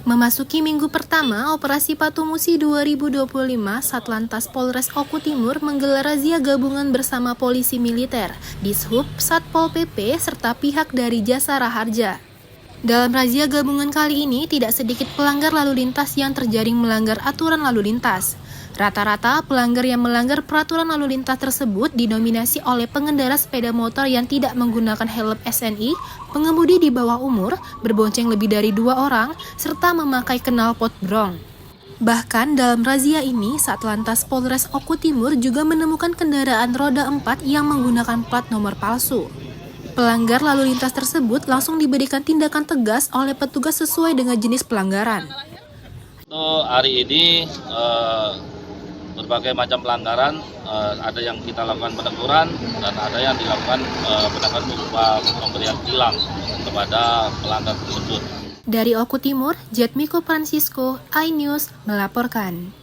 Memasuki minggu pertama Operasi Patu Musi 2025, Satlantas Polres Oku Timur menggelar razia gabungan bersama polisi militer, Dishub, Satpol PP, serta pihak dari Jasa Raharja. Dalam razia gabungan kali ini, tidak sedikit pelanggar lalu lintas yang terjaring melanggar aturan lalu lintas. Rata-rata pelanggar yang melanggar peraturan lalu lintas tersebut didominasi oleh pengendara sepeda motor yang tidak menggunakan helm SNI, pengemudi di bawah umur, berbonceng lebih dari 2 orang, serta memakai knalpot brong. Bahkan dalam razia ini, Satlantas Polres Oku Timur juga menemukan kendaraan roda 4 yang menggunakan plat nomor palsu. Pelanggar lalu lintas tersebut langsung diberikan tindakan tegas oleh petugas sesuai dengan jenis pelanggaran. Hari ini berbagai macam pelanggaran, ada yang kita lakukan peneguran dan ada yang dilakukan penegakan berupa pemberian tilang kepada pelanggar tersebut. Dari Oku Timur, Jetmiko Francisco, iNews melaporkan.